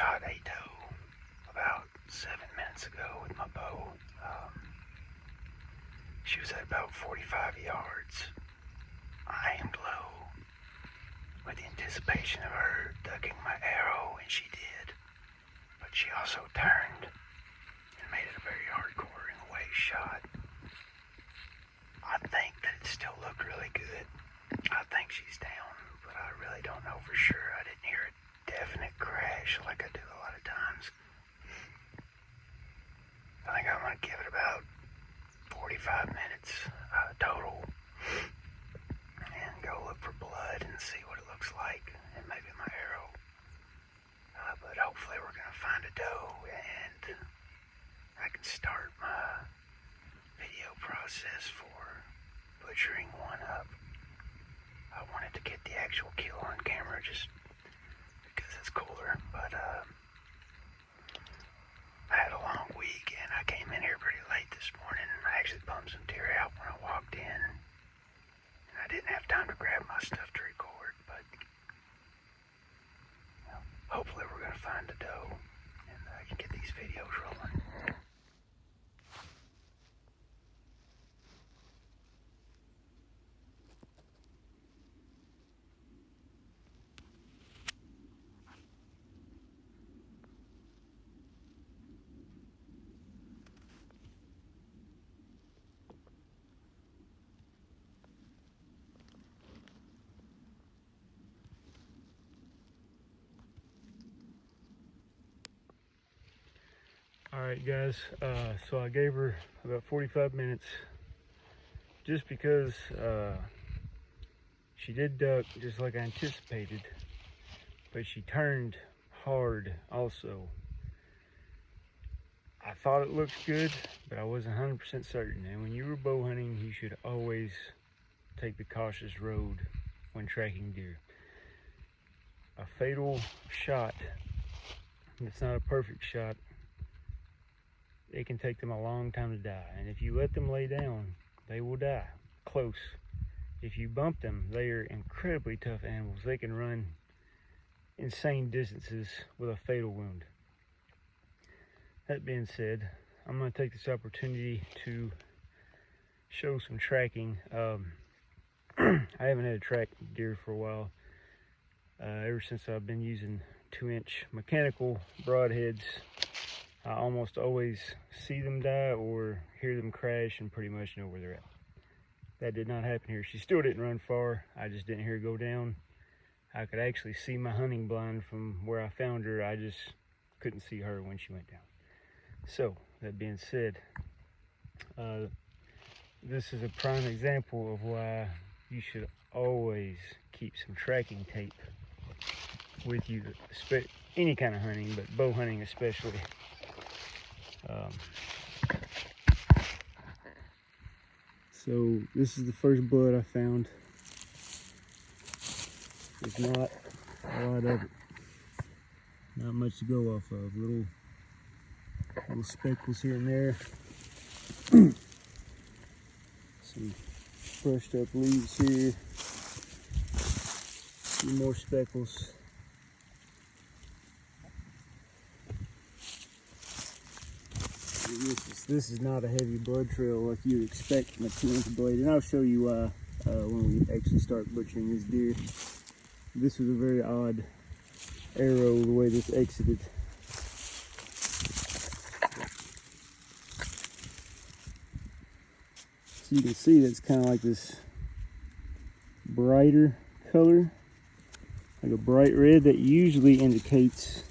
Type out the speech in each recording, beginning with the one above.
shot a doe about 7 minutes ago with my bow. She was at about 45 yards. I aimed low with the anticipation of her ducking my arrow, and she did. But she also turned and made it a very hardcore in a way shot. I think that it still looked really good. I think she's down, but I really don't know for sure. I didn't hear a definite crash like I do a lot of times. I think I'm going to give it about 45 minutes total and go look for blood and see what it looks like, and maybe my arrow. But hopefully we're going to find a doe and I can start my video process for butchering one up. I wanted to get the actual kill on camera just because it's cooler, but I had a long week and I came in here pretty late this morning. I actually bummed some deer out when I walked in, and I didn't have time to grab my stuff to record, but hopefully we're going to find a doe and I can get these videos rolling. Alright guys, so I gave her about 45 minutes just because she did duck just like I anticipated, but she turned hard also. I thought it looked good, but I wasn't 100% certain, and when you were bow hunting, you should always take the cautious road when tracking deer. A fatal shot, it's not a perfect shot, it can take them a long time to die, and if you let them lay down, they will die close. If you bump them, they are incredibly tough animals. They can run insane distances with a fatal wound. That being said, I'm going to take this opportunity to show some tracking. I haven't had a track deer for a while, ever since I've been using 2-inch mechanical broadheads. I almost always see them die or hear them crash and pretty much know where they're at. That did not happen here. She still didn't run far. I just didn't hear her go down. I could actually see my hunting blind from where I found her. I just couldn't see her when she went down. So, that being said, this is a prime example of why you should always keep some tracking tape with you, any kind of hunting, but bow hunting especially. So this is the first blood I found. There's not a lot of it. Not much to go off of. Little speckles here and there. Some brushed up leaves here. A few more speckles. This is not a heavy blood trail like you'd expect from a 2-inch blade, and I'll show you why when we actually start butchering this deer. This was a very odd arrow, the way this exited. So you can see that's kind of like this brighter color, like a bright red, that usually indicates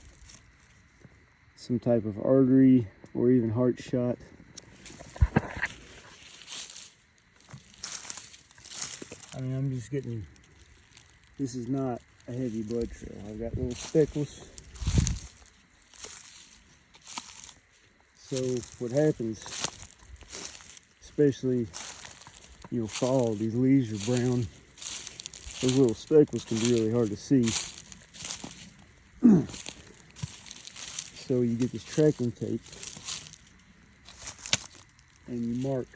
some type of artery or even heart shot. I mean, I'm just getting, this is not a heavy blood trail. I've got little speckles. So what happens, especially, fall, these leaves are brown. Those little speckles can be really hard to see. So you get this tracking tape and you mark.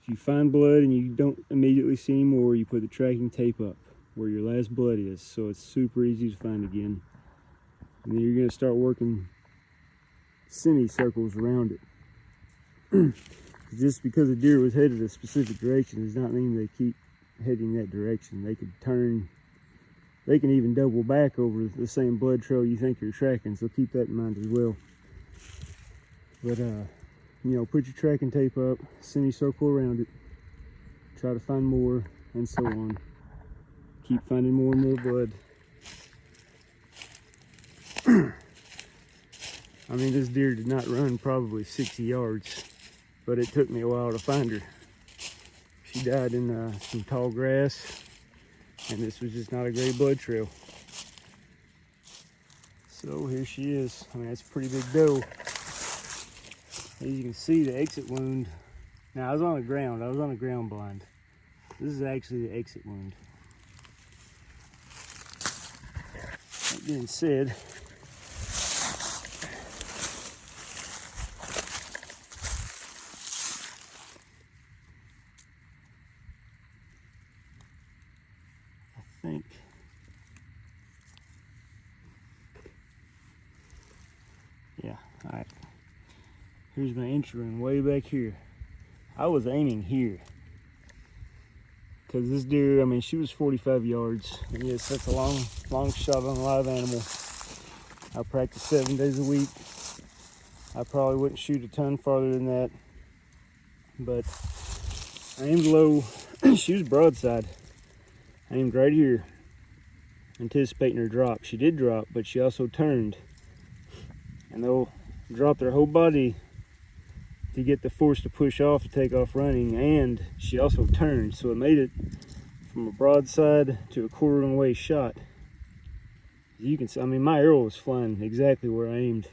If you find blood and you don't immediately see any more, you put the tracking tape up. where your last blood is, so it's super easy to find again. And then you're going to start working semicircles around it. Just because a deer was headed a specific direction does not mean they keep heading that direction. They could turn, they can even double back over the same blood trail you think you're tracking, so keep that in mind as well. But you know, put your tracking tape up, semicircle around it, try to find more, and so on. Keep finding more and more blood. I mean, this deer did not run probably 60 yards, but it took me a while to find her. She died in some tall grass, and this was just not a great blood trail. So here she is. I mean, that's a pretty big doe. As you can see, the exit wound. Now, I was on the ground. I was on a ground blind. This is actually the exit wound. That being said, I think yeah, all right. Here's my entry run way back here. I was aiming here because this deer, I mean, she was 45 yards, and yes, that's a long shot on a live animal. I practice 7 days a week. I probably wouldn't shoot a ton farther than that, but I aimed low. She was broadside. I aimed right here, anticipating her drop. She did drop, but she also turned, and they'll drop their whole body to get the force to push off to take off running, and she also turned, so it made it from a broadside to a quarter of a way shot. You can see, I mean, my arrow was flying exactly where I aimed.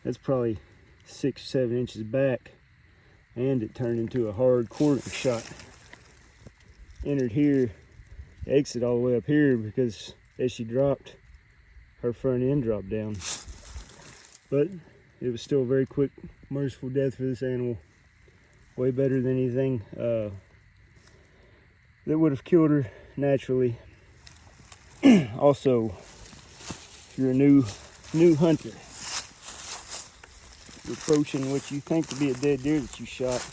That's probably 6 or 7 inches back, and it turned into a hard quartering shot. Entered here, exit all the way up here, because as she dropped, her front end dropped down. But it was still a very quick, merciful death for this animal. Way better than anything that would have killed her naturally. Also, if you're a new hunter, you're approaching what you think to be a dead deer that you shot,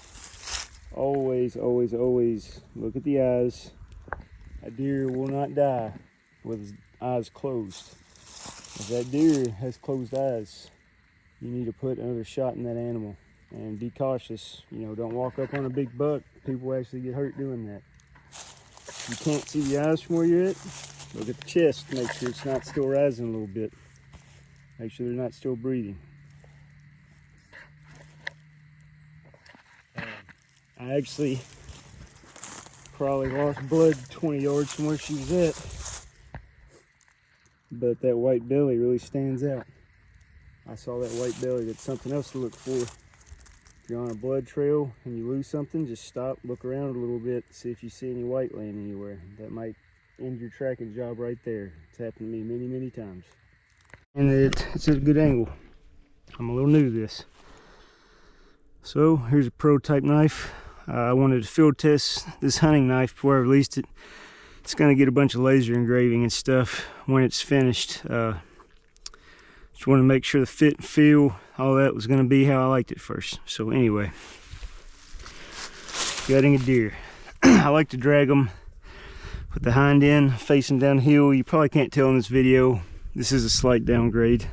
always look at the eyes. A deer will not die with his eyes closed. If that deer has closed eyes, you need to put another shot in that animal. And be cautious, you know, don't walk up on a big buck. People actually get hurt doing that. If you can't see the eyes from where you're at, look at the chest, make sure it's not still rising a little bit. Make sure they're not still breathing. I actually probably lost blood 20 yards from where she was at, but that white belly really stands out. I saw that white belly. That's something else to look for. If you're on a blood trail and you lose something, just stop, look around a little bit, see if you see any white laying anywhere. That might end your tracking job right there. It's happened to me many times. And it's at a good angle. I'm a little new to this. So here's a prototype knife. I wanted to field test this hunting knife before I released it. It's going to get a bunch of laser engraving and stuff when it's finished. Just wanted to make sure the fit and feel, all that was going to be how I liked it first. So anyway, gutting a deer. I like to drag them with the hind end facing downhill. You probably can't tell in this video. This is a slight downgrade.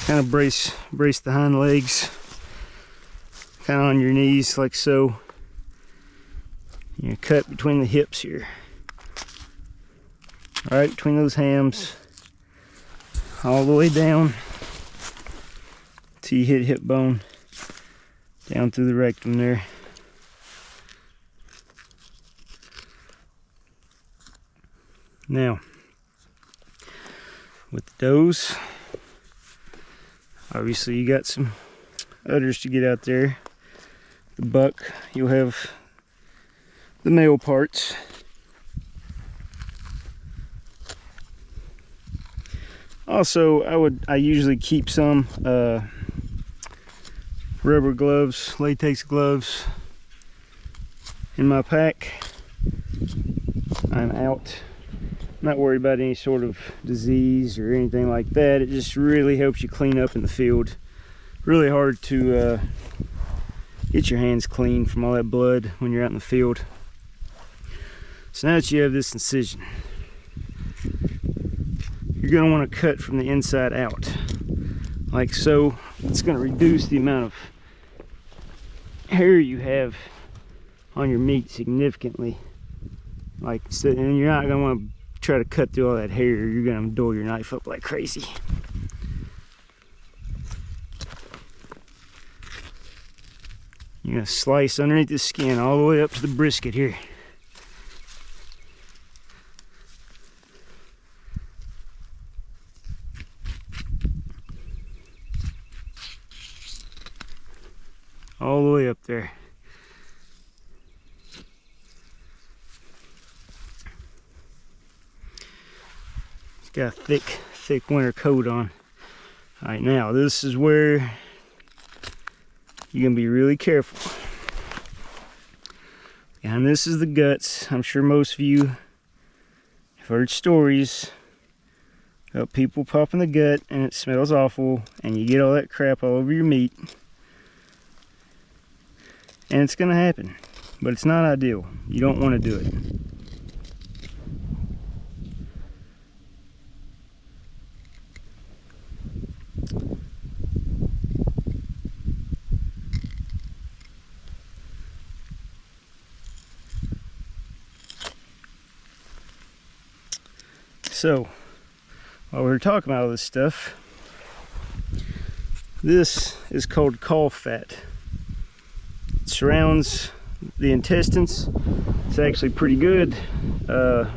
Kind of brace the hind legs, kind of on your knees like so. You cut between the hips here. All right, between those hams, all the way down till you hit hip bone, down through the rectum there. Now, with the does, obviously you got some udders to get out there. The buck, you'll have the male parts. Also, I usually keep some rubber gloves, latex gloves in my pack. I'm out. I'm not worried about any sort of disease or anything like that. It just really helps you clean up in the field. Really hard to get your hands clean from all that blood when you're out in the field. So now that you have this incision, you're going to want to cut from the inside out, like so. It's going to reduce the amount of hair you have on your meat significantly. Like, and you're not going to want to try to cut through all that hair. You're going to dull your knife up like crazy. You're going to slice underneath the skin all the way up to the brisket here. All the way up there. It's got a thick winter coat on. All right, now this is where you're gonna be really careful. And this is the guts. I'm sure most of you have heard stories about people popping the gut and it smells awful and you get all that crap all over your meat. And it's gonna happen, but it's not ideal. You don't want to do it. So, while we were talking about all this stuff, this is called caul fat. It surrounds the intestines. It's actually pretty good. A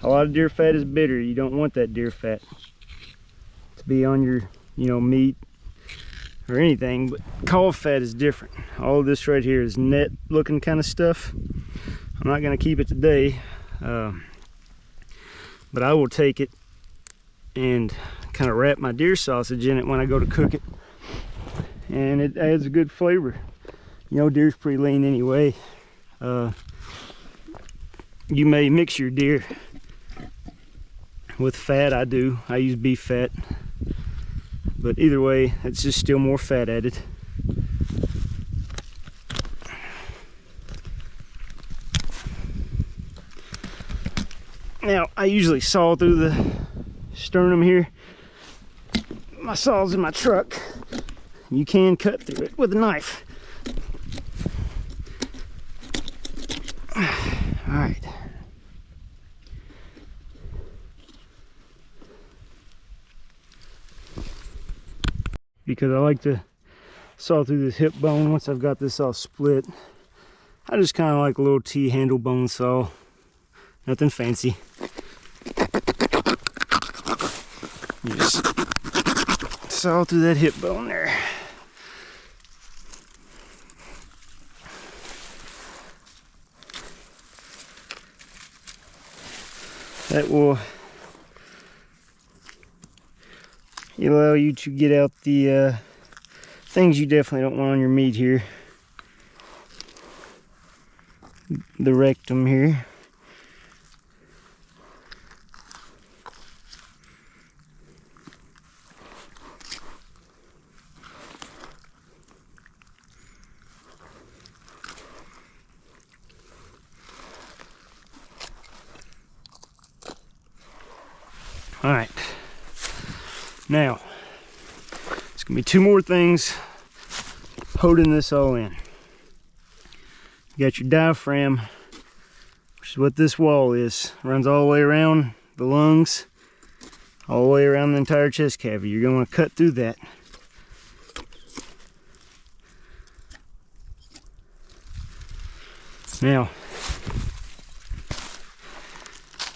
lot of deer fat is bitter. You don't want that deer fat to be on your, meat or anything, but caul fat is different. All of this right here is net looking kind of stuff. I'm not going to keep it today, but I will take it and kind of wrap my deer sausage in it when I go to cook it, and it adds a good flavor. Deer's pretty lean anyway. You may mix your deer with fat. I do. I use beef fat. But either way, it's just still more fat added. Now, I usually saw through the sternum here. My saw's in my truck. You can cut through it with a knife. All right. Because I like to saw through this hip bone once I've got this all split. I just kind of like a little T-handle bone saw. Nothing fancy. You just saw through that hip bone there. That will allow you to get out the things you definitely don't want on your meat here. The rectum here. All right, now it's gonna be two more things holding this all in. You got your diaphragm, which is what this wall is. Runs all the way around the lungs, all the way around the entire chest cavity. You're gonna want to cut through that. Now,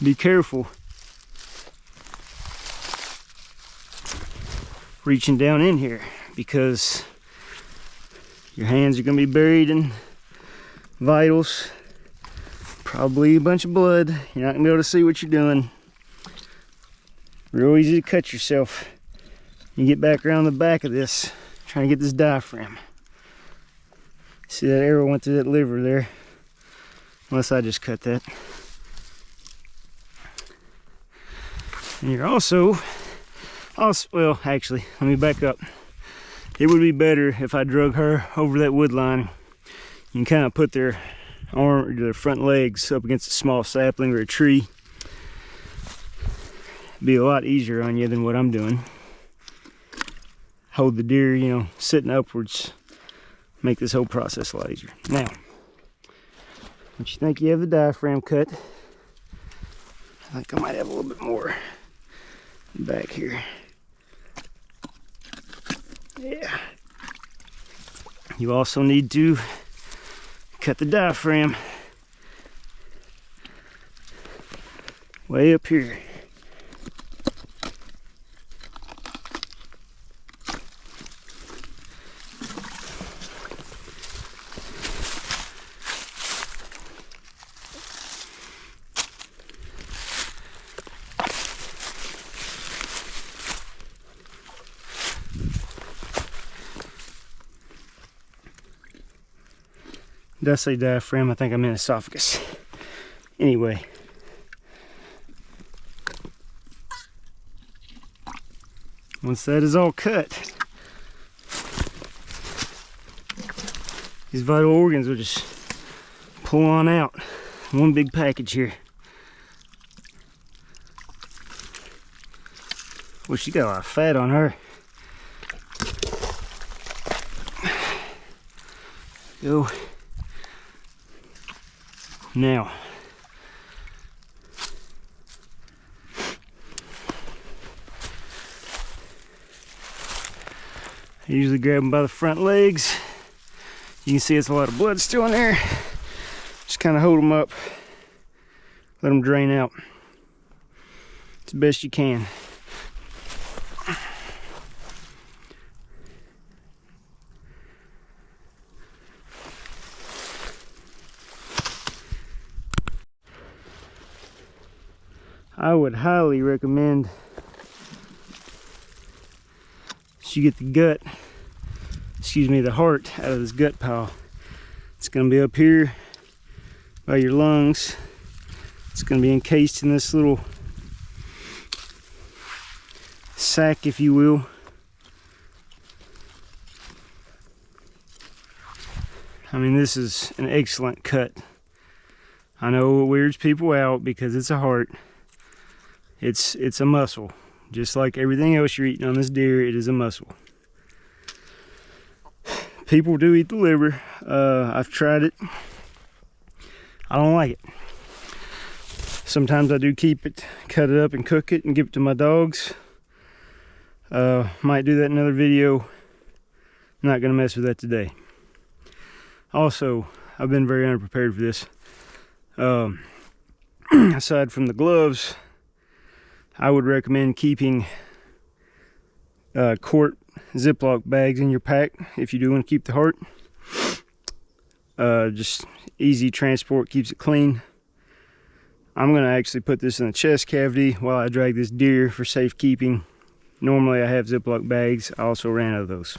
be careful reaching down in here, because your hands are going to be buried in vitals, probably a bunch of blood. You're not going to be able to see what you're doing. Real easy to cut yourself. You get back around the back of this, trying to get this diaphragm. See that arrow went through that liver there, unless I just cut that. And you're also, well, actually, let me back up. It would be better if I drug her over that wood line. You can kind of put their front legs up against a small sapling or a tree. Be a lot easier on you than what I'm doing. Hold the deer, you know, sitting upwards. Make this whole process a lot easier. Now, once you think you have the diaphragm cut, I think I might have a little bit more back here. Yeah. You also need to cut the diaphragm way up here. Did I say diaphragm? I think I meant esophagus. Anyway. Once that is all cut, these vital organs will just pull on out. One big package here. Well, she got a lot of fat on her. Go. Now, I usually grab them by the front legs. You can see it's a lot of blood still in there. Just kind of hold them up, let them drain out. It's the best you can. I would highly recommend you get the gut, the heart out of this gut pile. It's going to be up here by your lungs. It's going to be encased in this little sack, if you will. I mean, this is an excellent cut. I know it weirds people out because it's a heart. It's a muscle. Just like everything else you're eating on this deer, it is a muscle. People do eat the liver. I've tried it. I don't like it. Sometimes I do keep it, cut it up and cook it and give it to my dogs. Might do that in another video. I'm not gonna mess with that today. Also, I've been very unprepared for this. Aside from the gloves, I would recommend keeping quart Ziploc bags in your pack if you do want to keep the heart. Just easy transport, keeps it clean. I'm going to actually put this in the chest cavity while I drag this deer for safekeeping. Normally I have Ziploc bags. I also ran out of those.